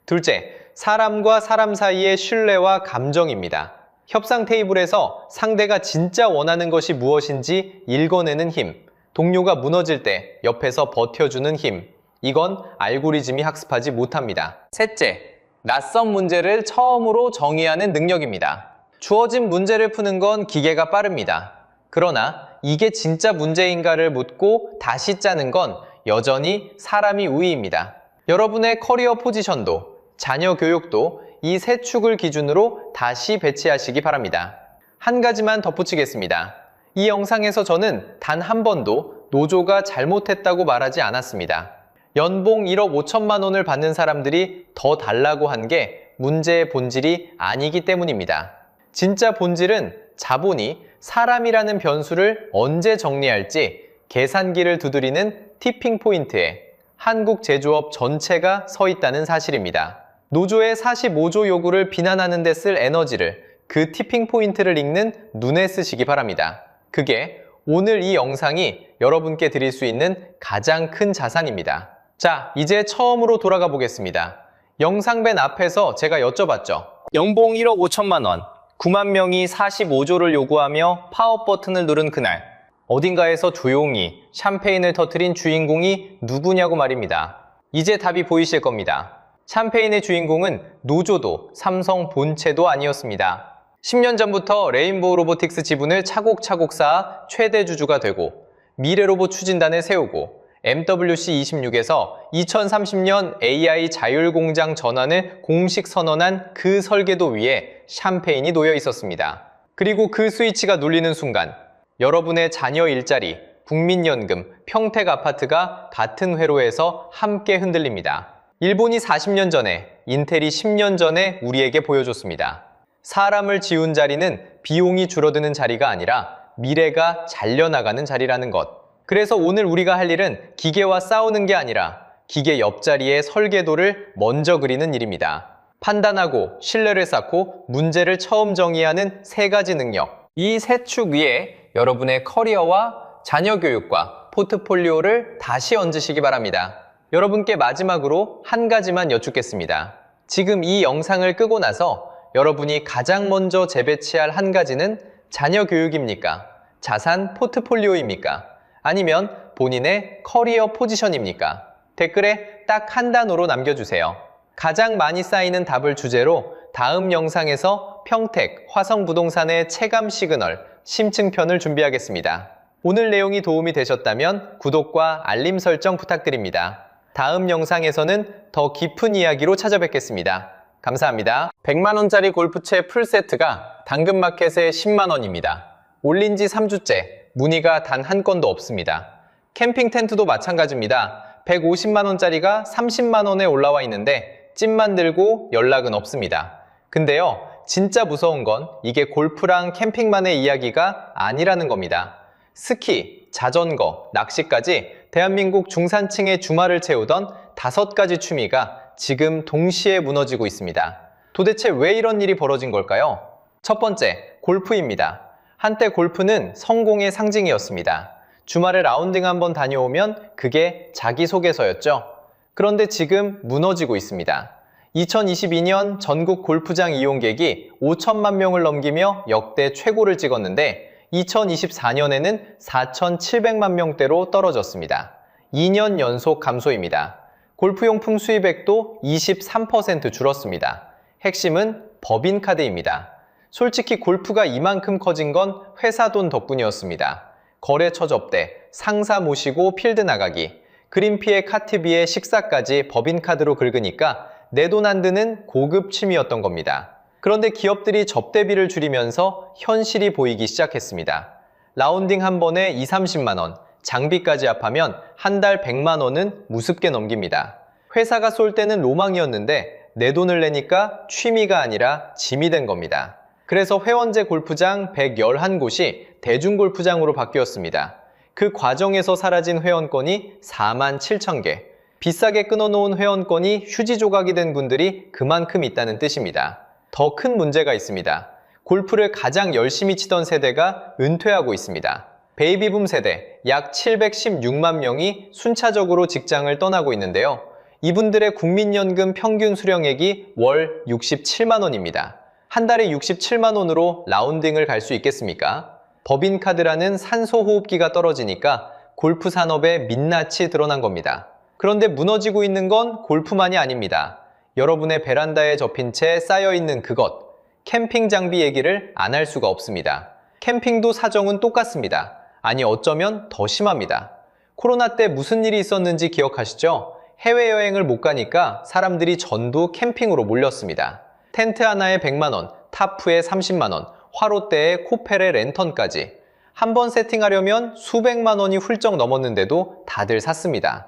둘째, 사람과 사람 사이의 신뢰와 감정입니다. 협상 테이블에서 상대가 진짜 원하는 것이 무엇인지 읽어내는 힘, 동료가 무너질 때 옆에서 버텨주는 힘, 이건 알고리즘이 학습하지 못합니다. 셋째, 낯선 문제를 처음으로 정의하는 능력입니다. 주어진 문제를 푸는 건 기계가 빠릅니다. 그러나 이게 진짜 문제인가를 묻고 다시 짜는 건 여전히 사람이 우위입니다. 여러분의 커리어 포지션도, 자녀 교육도 이 세 축을 기준으로 다시 배치하시기 바랍니다. 한 가지만 덧붙이겠습니다. 이 영상에서 저는 단 한 번도 노조가 잘못했다고 말하지 않았습니다. 연봉 1억 5천만 원을 받는 사람들이 더 달라고 한 게 문제의 본질이 아니기 때문입니다. 진짜 본질은 자본이 사람이라는 변수를 언제 정리할지 계산기를 두드리는 티핑 포인트에 한국 제조업 전체가 서 있다는 사실입니다. 노조의 45조 요구를 비난하는 데 쓸 에너지를 그 티핑 포인트를 읽는 눈에 쓰시기 바랍니다. 그게 오늘 이 영상이 여러분께 드릴 수 있는 가장 큰 자산입니다. 자, 이제 처음으로 돌아가 보겠습니다. 영상 맨 앞에서 제가 여쭤봤죠. 연봉 1억 5천만 원. 9만 명이 45조를 요구하며 파업 버튼을 누른 그날, 어딘가에서 조용히 샴페인을 터뜨린 주인공이 누구냐고 말입니다. 이제 답이 보이실 겁니다. 샴페인의 주인공은 노조도 삼성 본체도 아니었습니다. 10년 전부터 레인보우 로보틱스 지분을 차곡차곡 쌓아 최대 주주가 되고 미래로봇 추진단을 세우고 MWC26에서 2030년 AI 자율공장 전환을 공식 선언한 그 설계도 위에 샴페인이 놓여 있었습니다. 그리고 그 스위치가 눌리는 순간 여러분의 자녀 일자리, 국민연금, 평택 아파트가 같은 회로에서 함께 흔들립니다. 일본이 40년 전에, 인텔이 10년 전에 우리에게 보여줬습니다. 사람을 지운 자리는 비용이 줄어드는 자리가 아니라 미래가 잘려나가는 자리라는 것. 그래서 오늘 우리가 할 일은 기계와 싸우는 게 아니라 기계 옆자리의 설계도를 먼저 그리는 일입니다. 판단하고 신뢰를 쌓고 문제를 처음 정의하는 세 가지 능력. 이 세 축 위에 여러분의 커리어와 자녀 교육과 포트폴리오를 다시 얹으시기 바랍니다. 여러분께 마지막으로 한 가지만 여쭙겠습니다. 지금 이 영상을 끄고 나서 여러분이 가장 먼저 재배치할 한 가지는 자녀 교육입니까? 자산 포트폴리오입니까? 아니면 본인의 커리어 포지션입니까? 댓글에 딱 한 단어로 남겨주세요. 가장 많이 쌓이는 답을 주제로 다음 영상에서 평택, 화성부동산의 체감 시그널, 심층편을 준비하겠습니다. 오늘 내용이 도움이 되셨다면 구독과 알림 설정 부탁드립니다. 다음 영상에서는 더 깊은 이야기로 찾아뵙겠습니다. 감사합니다. 100만원짜리 골프채 풀세트가 당근마켓에 10만원입니다. 올린 지 3주째 문의가 단 한 건도 없습니다. 캠핑 텐트도 마찬가지입니다. 150만원짜리가 30만원에 올라와 있는데 찜만 들고 연락은 없습니다. 근데요, 진짜 무서운 건 이게 골프랑 캠핑만의 이야기가 아니라는 겁니다. 스키, 자전거, 낚시까지 대한민국 중산층의 주말을 채우던 5가지 취미가 지금 동시에 무너지고 있습니다. 도대체 왜 이런 일이 벌어진 걸까요? 첫 번째, 골프입니다. 한때 골프는 성공의 상징이었습니다. 주말에 라운딩 한번 다녀오면 그게 자기소개서였죠. 그런데 지금 무너지고 있습니다. 2022년 전국 골프장 이용객이 5천만 명을 넘기며 역대 최고를 찍었는데 2024년에는 4,700만 명대로 떨어졌습니다. 2년 연속 감소입니다. 골프용품 수입액도 23% 줄었습니다. 핵심은 법인카드입니다. 솔직히 골프가 이만큼 커진 건 회사 돈 덕분이었습니다. 거래처 접대, 상사 모시고 필드 나가기, 그린피에 카트비에 식사까지 법인카드로 긁으니까 내 돈 안 드는 고급 취미였던 겁니다. 그런데 기업들이 접대비를 줄이면서 현실이 보이기 시작했습니다. 라운딩 한 번에 20, 30만원, 장비까지 합하면 한 달 100만원은 무섭게 넘깁니다. 회사가 쏠 때는 로망이었는데 내 돈을 내니까 취미가 아니라 짐이 된 겁니다. 그래서 회원제 골프장 111곳이 대중골프장으로 바뀌었습니다. 그 과정에서 사라진 회원권이 4만 7천 개. 비싸게 끊어놓은 회원권이 휴지 조각이 된 분들이 그만큼 있다는 뜻입니다. 더 큰 문제가 있습니다. 골프를 가장 열심히 치던 세대가 은퇴하고 있습니다. 베이비붐 세대 약 716만 명이 순차적으로 직장을 떠나고 있는데요. 이분들의 국민연금 평균 수령액이 월 67만 원입니다. 한 달에 67만 원으로 라운딩을 갈 수 있겠습니까? 법인카드라는 산소호흡기가 떨어지니까 골프 산업의 민낯이 드러난 겁니다. 그런데 무너지고 있는 건 골프만이 아닙니다. 여러분의 베란다에 접힌 채 쌓여있는 그것, 캠핑 장비 얘기를 안 할 수가 없습니다. 캠핑도 사정은 똑같습니다. 아니 어쩌면 더 심합니다. 코로나 때 무슨 일이 있었는지 기억하시죠? 해외여행을 못 가니까 사람들이 전부 캠핑으로 몰렸습니다. 텐트 하나에 100만원, 타프에 30만원, 화롯대에 코펠에 랜턴까지. 한 번 세팅하려면 수백만 원이 훌쩍 넘었는데도 다들 샀습니다.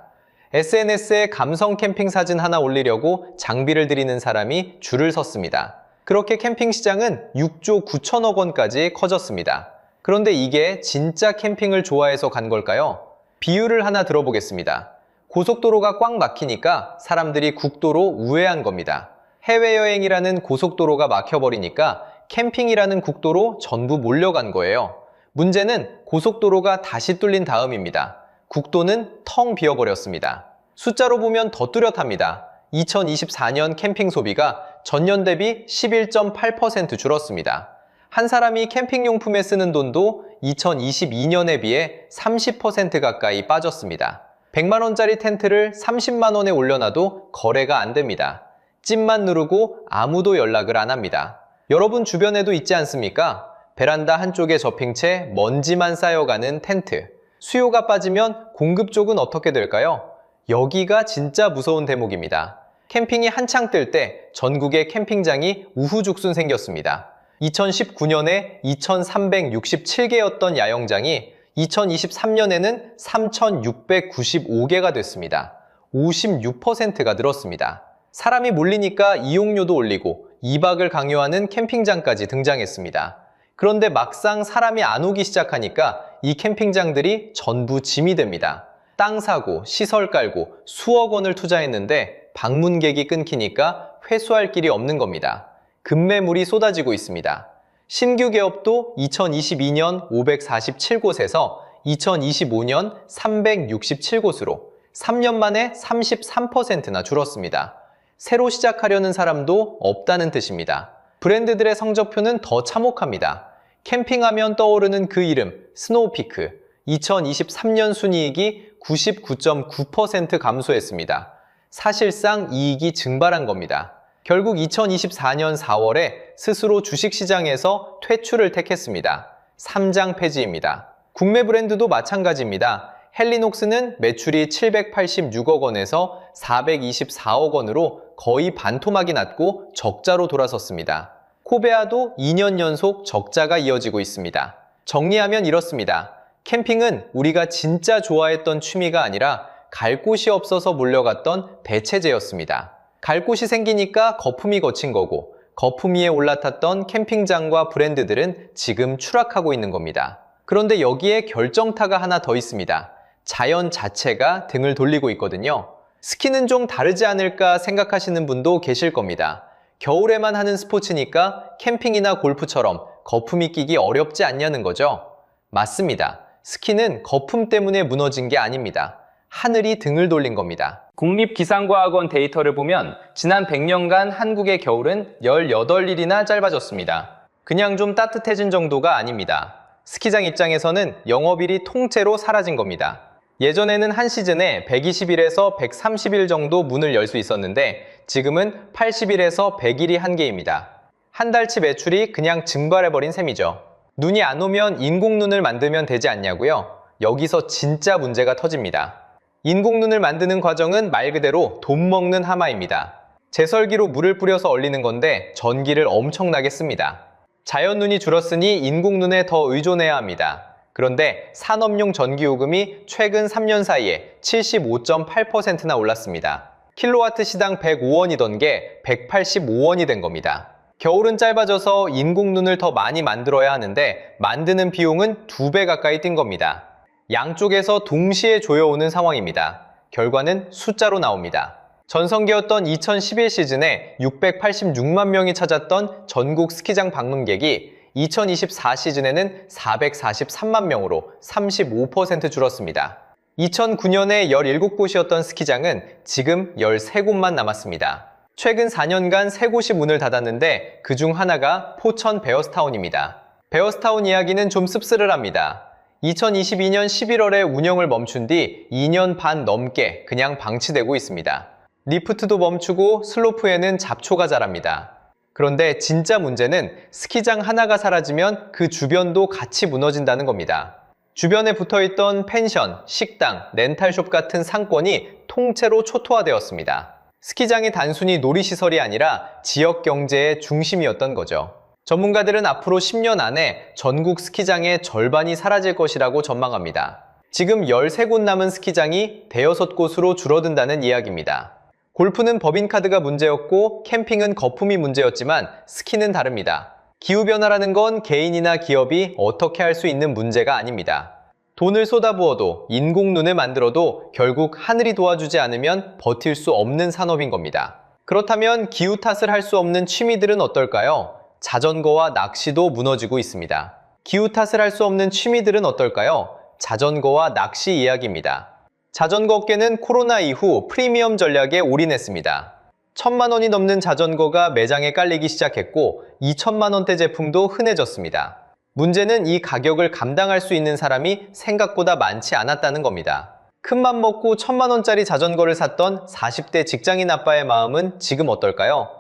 SNS에 감성 캠핑 사진 하나 올리려고 장비를 들이는 사람이 줄을 섰습니다. 그렇게 캠핑 시장은 6조 9천억 원까지 커졌습니다. 그런데 이게 진짜 캠핑을 좋아해서 간 걸까요? 비유를 하나 들어보겠습니다. 고속도로가 꽉 막히니까 사람들이 국도로 우회한 겁니다. 해외여행이라는 고속도로가 막혀버리니까 캠핑이라는 국도로 전부 몰려간 거예요. 문제는 고속도로가 다시 뚫린 다음입니다. 국도는 텅 비어버렸습니다. 숫자로 보면 더 뚜렷합니다. 2024년 캠핑 소비가 전년 대비 11.8% 줄었습니다. 한 사람이 캠핑용품에 쓰는 돈도 2022년에 비해 30% 가까이 빠졌습니다. 100만 원짜리 텐트를 30만 원에 올려놔도 거래가 안 됩니다. 찜만 누르고 아무도 연락을 안 합니다. 여러분 주변에도 있지 않습니까? 베란다 한쪽에 접힌 채 먼지만 쌓여가는 텐트. 수요가 빠지면 공급 쪽은 어떻게 될까요? 여기가 진짜 무서운 대목입니다. 캠핑이 한창 뜰 때 전국에 캠핑장이 우후죽순 생겼습니다. 2019년에 2,367개였던 야영장이 2023년에는 3,695개가 됐습니다. 56%가 늘었습니다. 사람이 몰리니까 이용료도 올리고 2박을 강요하는 캠핑장까지 등장했습니다. 그런데 막상 사람이 안 오기 시작하니까 이 캠핑장들이 전부 짐이 됩니다. 땅 사고, 시설 깔고 수억 원을 투자했는데 방문객이 끊기니까 회수할 길이 없는 겁니다. 급매물이 쏟아지고 있습니다. 신규 개업도 2022년 547곳에서 2025년 367곳으로 3년 만에 33%나 줄었습니다. 새로 시작하려는 사람도 없다는 뜻입니다. 브랜드들의 성적표는 더 참혹합니다. 캠핑하면 떠오르는 그 이름, 스노우피크. 2023년 순이익이 99.9% 감소했습니다. 사실상 이익이 증발한 겁니다. 결국 2024년 4월에 스스로 주식시장에서 퇴출을 택했습니다. 3장 폐지입니다. 국내 브랜드도 마찬가지입니다. 헬리녹스는 매출이 786억 원에서 424억 원으로 거의 반토막이 났고 적자로 돌아섰습니다. 코베아도 2년 연속 적자가 이어지고 있습니다. 정리하면 이렇습니다. 캠핑은 우리가 진짜 좋아했던 취미가 아니라 갈 곳이 없어서 몰려갔던 대체제였습니다. 갈 곳이 생기니까 거품이 거친 거고 거품 위에 올라탔던 캠핑장과 브랜드들은 지금 추락하고 있는 겁니다. 그런데 여기에 결정타가 하나 더 있습니다. 자연 자체가 등을 돌리고 있거든요. 스키는 좀 다르지 않을까 생각하시는 분도 계실 겁니다. 겨울에만 하는 스포츠니까 캠핑이나 골프처럼 거품이 끼기 어렵지 않냐는 거죠? 맞습니다. 스키는 거품 때문에 무너진 게 아닙니다. 하늘이 등을 돌린 겁니다. 국립기상과학원 데이터를 보면 지난 100년간 한국의 겨울은 18일이나 짧아졌습니다. 그냥 좀 따뜻해진 정도가 아닙니다. 스키장 입장에서는 영업일이 통째로 사라진 겁니다. 예전에는 한 시즌에 120일에서 130일 정도 문을 열 수 있었는데 지금은 80일에서 100일이 한계입니다. 한 달치 매출이 그냥 증발해버린 셈이죠. 눈이 안 오면 인공눈을 만들면 되지 않냐고요? 여기서 진짜 문제가 터집니다. 인공눈을 만드는 과정은 말 그대로 돈 먹는 하마입니다. 제설기로 물을 뿌려서 얼리는 건데 전기를 엄청나게 씁니다. 자연눈이 줄었으니 인공눈에 더 의존해야 합니다. 그런데 산업용 전기요금이 최근 3년 사이에 75.8%나 올랐습니다. 킬로와트 시당 105원이던 게 185원이 된 겁니다. 겨울은 짧아져서 인공눈을 더 많이 만들어야 하는데 만드는 비용은 2배 가까이 뛴 겁니다. 양쪽에서 동시에 조여오는 상황입니다. 결과는 숫자로 나옵니다. 전성기였던 2011 시즌에 686만 명이 찾았던 전국 스키장 방문객이 2024 시즌에는 443만 명으로 35% 줄었습니다. 2009년에 17곳이었던 스키장은 지금 13곳만 남았습니다. 최근 4년간 3곳이 문을 닫았는데 그중 하나가 포천 베어스타운입니다. 베어스타운 이야기는 좀 씁쓸합니다. 2022년 11월에 운영을 멈춘 뒤 2년 반 넘게 그냥 방치되고 있습니다. 리프트도 멈추고 슬로프에는 잡초가 자랍니다. 그런데 진짜 문제는 스키장 하나가 사라지면 그 주변도 같이 무너진다는 겁니다. 주변에 붙어있던 펜션, 식당, 렌탈숍 같은 상권이 통째로 초토화되었습니다. 스키장이 단순히 놀이시설이 아니라 지역 경제의 중심이었던 거죠. 전문가들은 앞으로 10년 안에 전국 스키장의 절반이 사라질 것이라고 전망합니다. 지금 13곳 남은 스키장이 5-6곳으로 줄어든다는 이야기입니다. 골프는 법인카드가 문제였고 캠핑은 거품이 문제였지만 스키는 다릅니다. 기후변화라는 건 개인이나 기업이 어떻게 할 수 있는 문제가 아닙니다. 돈을 쏟아부어도 인공눈을 만들어도 결국 하늘이 도와주지 않으면 버틸 수 없는 산업인 겁니다. 그렇다면 기후 탓을 할 수 없는 취미들은 어떨까요? 자전거와 낚시도 무너지고 있습니다. 기후 탓을 할 수 없는 취미들은 어떨까요? 자전거와 낚시 이야기입니다. 자전거 업계는 코로나 이후 프리미엄 전략에 올인했습니다. 1,000만 원이 넘는 자전거가 매장에 깔리기 시작했고 2천만 원대 제품도 흔해졌습니다. 문제는 이 가격을 감당할 수 있는 사람이 생각보다 많지 않았다는 겁니다. 큰맘 먹고 1,000만 원짜리 자전거를 샀던 40대 직장인 아빠의 마음은 지금 어떨까요?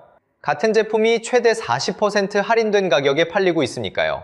같은 제품이 최대 40% 할인된 가격에 팔리고 있으니까요.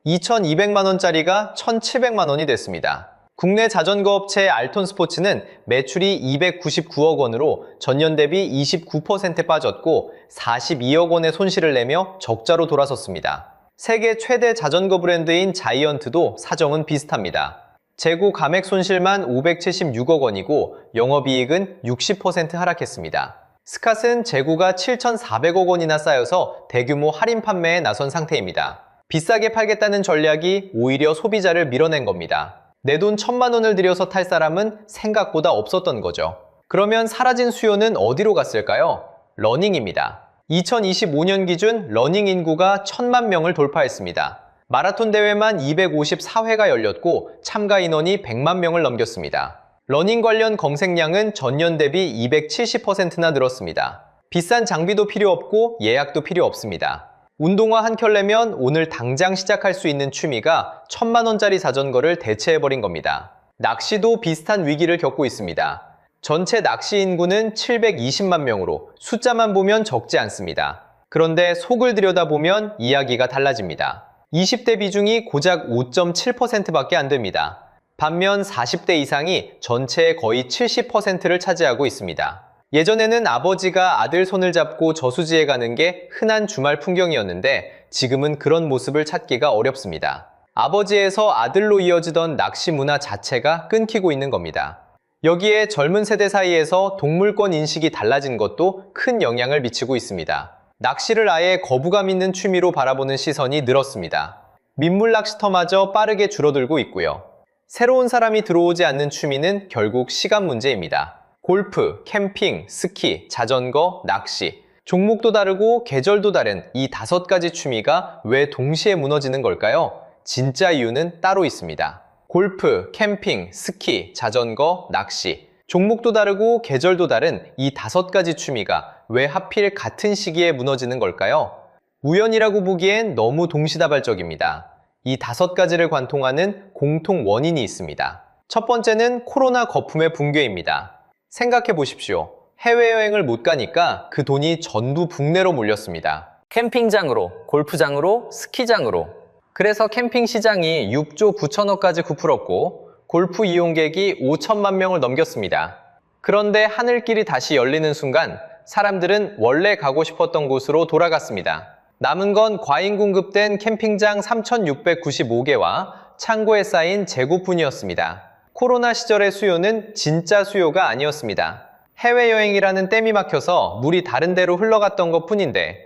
2,200만 원짜리가 1,700만 원이 됐습니다. 국내 자전거 업체 알톤 스포츠는 매출이 299억 원으로 전년 대비 29% 빠졌고 42억 원의 손실을 내며 적자로 돌아섰습니다. 세계 최대 자전거 브랜드인 자이언트도 사정은 비슷합니다. 재고 감액 손실만 576억 원이고 영업이익은 60% 하락했습니다. 스캇은 재고가 7,400억 원이나 쌓여서 대규모 할인 판매에 나선 상태입니다. 비싸게 팔겠다는 전략이 오히려 소비자를 밀어낸 겁니다. 내 돈 1,000만 원을 들여서 탈 사람은 생각보다 없었던 거죠. 그러면 사라진 수요는 어디로 갔을까요? 러닝입니다. 2025년 기준 러닝 인구가 1,000만 명을 돌파했습니다. 마라톤 대회만 254회가 열렸고 참가 인원이 100만 명을 넘겼습니다. 러닝 관련 검색량은 전년 대비 270%나 늘었습니다. 비싼 장비도 필요 없고 예약도 필요 없습니다. 운동화 한 켤레면 오늘 당장 시작할 수 있는 취미가 1,000만 원짜리 자전거를 대체해버린 겁니다. 낚시도 비슷한 위기를 겪고 있습니다. 전체 낚시 인구는 720만 명으로 숫자만 보면 적지 않습니다. 그런데 속을 들여다보면 이야기가 달라집니다. 20대 비중이 고작 5.7%밖에 안 됩니다. 반면 40대 이상이 전체의 거의 70%를 차지하고 있습니다. 예전에는 아버지가 아들 손을 잡고 저수지에 가는 게 흔한 주말 풍경이었는데 지금은 그런 모습을 찾기가 어렵습니다. 아버지에서 아들로 이어지던 낚시 문화 자체가 끊기고 있는 겁니다. 여기에 젊은 세대 사이에서 동물권 인식이 달라진 것도 큰 영향을 미치고 있습니다. 낚시를 아예 거부감 있는 취미로 바라보는 시선이 늘었습니다. 민물 낚시터마저 빠르게 줄어들고 있고요. 새로운 사람이 들어오지 않는 취미는 결국 시간 문제입니다. 골프, 캠핑, 스키, 자전거, 낚시. 종목도 다르고 계절도 다른 이 5가지 취미가 왜 동시에 무너지는 걸까요? 진짜 이유는 따로 있습니다. 골프, 캠핑, 스키, 자전거, 낚시. 종목도 다르고 계절도 다른 이 5가지 취미가 왜 하필 같은 시기에 무너지는 걸까요? 우연이라고 보기엔 너무 동시다발적입니다. 이 5가지를 관통하는 공통 원인이 있습니다. 첫 번째는 코로나 거품의 붕괴입니다. 생각해 보십시오. 해외여행을 못 가니까 그 돈이 전부 국내로 몰렸습니다. 캠핑장으로, 골프장으로, 스키장으로. 그래서 캠핑 시장이 6조 9천억까지 부풀었고 골프 이용객이 5천만 명을 넘겼습니다. 그런데 하늘길이 다시 열리는 순간 사람들은 원래 가고 싶었던 곳으로 돌아갔습니다. 남은 건 과잉 공급된 캠핑장 3,695개와 창고에 쌓인 재고뿐이었습니다. 코로나 시절의 수요는 진짜 수요가 아니었습니다. 해외여행이라는 댐이 막혀서 물이 다른 데로 흘러갔던 것 뿐인데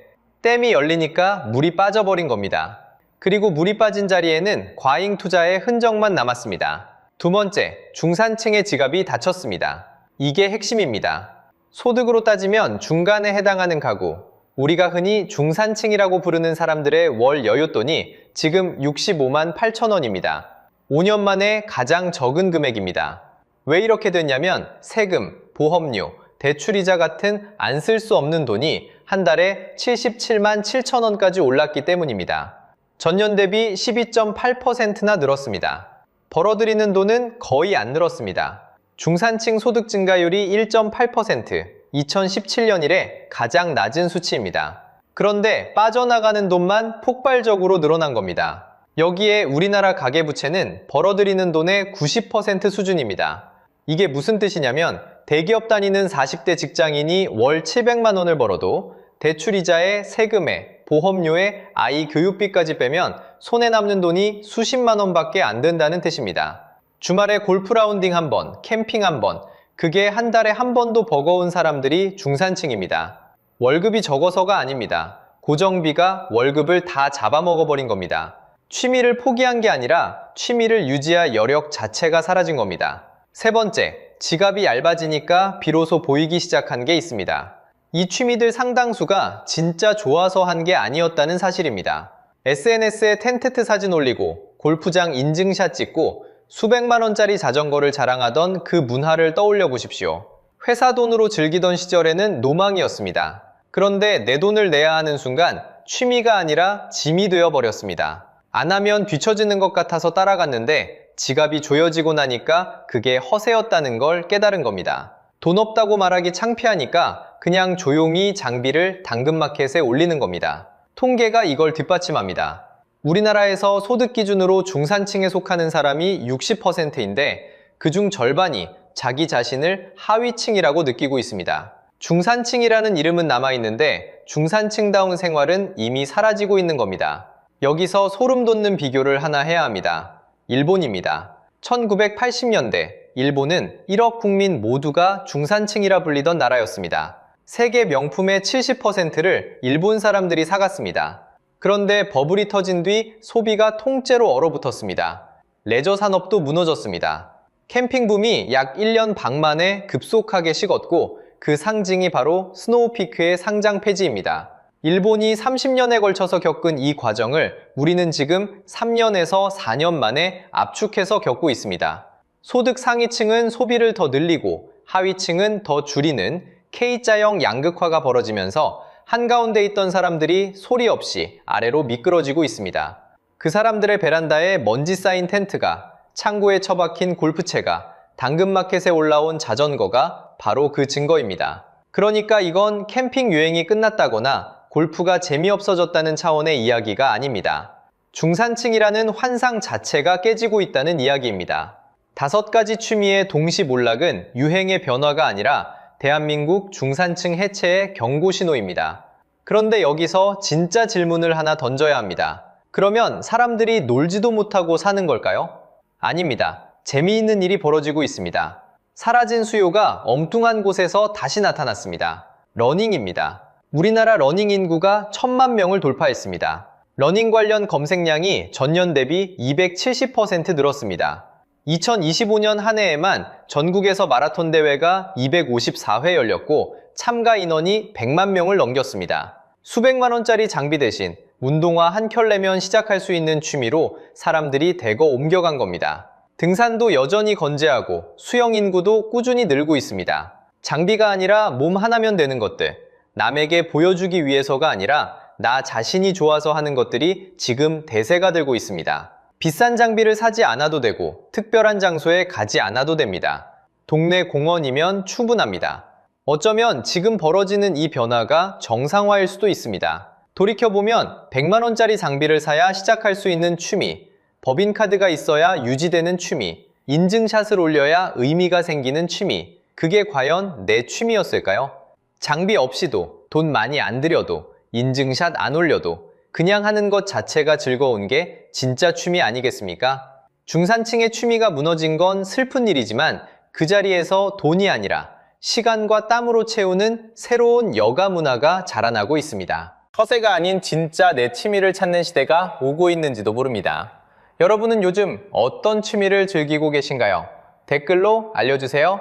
댐이 열리니까 물이 빠져버린 겁니다. 그리고 물이 빠진 자리에는 과잉 투자의 흔적만 남았습니다. 두 번째, 중산층의 지갑이 닫혔습니다. 이게 핵심입니다. 소득으로 따지면 중간에 해당하는 가구, 우리가 흔히 중산층이라고 부르는 사람들의 월 여윳돈이 지금 65만 8천 원입니다. 5년 만에 가장 적은 금액입니다. 왜 이렇게 됐냐면 세금, 보험료, 대출이자 같은 안 쓸 수 없는 돈이 한 달에 77만 7천 원까지 올랐기 때문입니다. 전년 대비 12.8%나 늘었습니다. 벌어들이는 돈은 거의 안 늘었습니다. 중산층 소득 증가율이 1.8%, 2017년 이래 가장 낮은 수치입니다. 그런데 빠져나가는 돈만 폭발적으로 늘어난 겁니다. 여기에 우리나라 가계부채는 벌어들이는 돈의 90% 수준입니다. 이게 무슨 뜻이냐면 대기업 다니는 40대 직장인이 월 700만 원을 벌어도 대출이자에 세금에 보험료에 아이 교육비까지 빼면 손에 남는 돈이 수십만 원밖에 안 된다는 뜻입니다. 주말에 골프 라운딩 한 번, 캠핑 한 번, 그게 한 달에 한 번도 버거운 사람들이 중산층입니다. 월급이 적어서가 아닙니다. 고정비가 월급을 다 잡아먹어버린 겁니다. 취미를 포기한 게 아니라 취미를 유지할 여력 자체가 사라진 겁니다. 세 번째, 지갑이 얇아지니까 비로소 보이기 시작한 게 있습니다. 이 취미들 상당수가 진짜 좋아서 한 게 아니었다는 사실입니다. SNS에 텐트 사진 올리고 골프장 인증샷 찍고 수백만 원짜리 자전거를 자랑하던 그 문화를 떠올려 보십시오. 회사 돈으로 즐기던 시절에는 노망이었습니다. 그런데 내 돈을 내야 하는 순간 취미가 아니라 짐이 되어버렸습니다. 안 하면 뒤처지는 것 같아서 따라갔는데 지갑이 조여지고 나니까 그게 허세였다는 걸 깨달은 겁니다. 돈 없다고 말하기 창피하니까 그냥 조용히 장비를 당근마켓에 올리는 겁니다. 통계가 이걸 뒷받침합니다. 우리나라에서 소득 기준으로 중산층에 속하는 사람이 60%인데 그중 절반이 자기 자신을 하위층이라고 느끼고 있습니다. 중산층이라는 이름은 남아있는데 중산층다운 생활은 이미 사라지고 있는 겁니다. 여기서 소름 돋는 비교를 하나 해야 합니다. 일본입니다. 1980년대 일본은 1억 국민 모두가 중산층이라 불리던 나라였습니다. 세계 명품의 70%를 일본 사람들이 사갔습니다. 그런데 버블이 터진 뒤 소비가 통째로 얼어붙었습니다. 레저 산업도 무너졌습니다. 캠핑 붐이 약 1년 반 만에 급속하게 식었고 그 상징이 바로 스노우피크의 상장 폐지입니다. 일본이 30년에 걸쳐서 겪은 이 과정을 우리는 지금 3년에서 4년 만에 압축해서 겪고 있습니다. 소득 상위층은 소비를 더 늘리고 하위층은 더 줄이는 K자형 양극화가 벌어지면서 한가운데 있던 사람들이 소리 없이 아래로 미끄러지고 있습니다. 그 사람들의 베란다에 먼지 쌓인 텐트가, 창고에 처박힌 골프채가, 당근마켓에 올라온 자전거가 바로 그 증거입니다. 그러니까 이건 캠핑 유행이 끝났다거나 골프가 재미없어졌다는 차원의 이야기가 아닙니다. 중산층이라는 환상 자체가 깨지고 있다는 이야기입니다. 5가지 취미의 동시 몰락은 유행의 변화가 아니라 대한민국 중산층 해체의 경고 신호입니다. 그런데 여기서 진짜 질문을 하나 던져야 합니다. 그러면 사람들이 놀지도 못하고 사는 걸까요? 아닙니다. 재미있는 일이 벌어지고 있습니다. 사라진 수요가 엉뚱한 곳에서 다시 나타났습니다. 러닝입니다. 우리나라 러닝 인구가 1000만 명을 돌파했습니다. 러닝 관련 검색량이 전년 대비 270% 늘었습니다. 2025년 한 해에만 전국에서 마라톤 대회가 254회 열렸고 참가 인원이 100만 명을 넘겼습니다. 수백만 원짜리 장비 대신 운동화 한 켤 내면 시작할 수 있는 취미로 사람들이 대거 옮겨간 겁니다. 등산도 여전히 건재하고 수영 인구도 꾸준히 늘고 있습니다. 장비가 아니라 몸 하나면 되는 것들, 남에게 보여주기 위해서가 아니라 나 자신이 좋아서 하는 것들이 지금 대세가 되고 있습니다. 비싼 장비를 사지 않아도 되고 특별한 장소에 가지 않아도 됩니다. 동네 공원이면 충분합니다. 어쩌면 지금 벌어지는 이 변화가 정상화일 수도 있습니다. 돌이켜보면 100만 원짜리 장비를 사야 시작할 수 있는 취미, 법인카드가 있어야 유지되는 취미, 인증샷을 올려야 의미가 생기는 취미, 그게 과연 내 취미였을까요? 장비 없이도, 돈 많이 안 들여도, 인증샷 안 올려도 그냥 하는 것 자체가 즐거운 게 진짜 취미 아니겠습니까? 중산층의 취미가 무너진 건 슬픈 일이지만 그 자리에서 돈이 아니라 시간과 땀으로 채우는 새로운 여가 문화가 자라나고 있습니다. 허세가 아닌 진짜 내 취미를 찾는 시대가 오고 있는지도 모릅니다. 여러분은 요즘 어떤 취미를 즐기고 계신가요? 댓글로 알려주세요.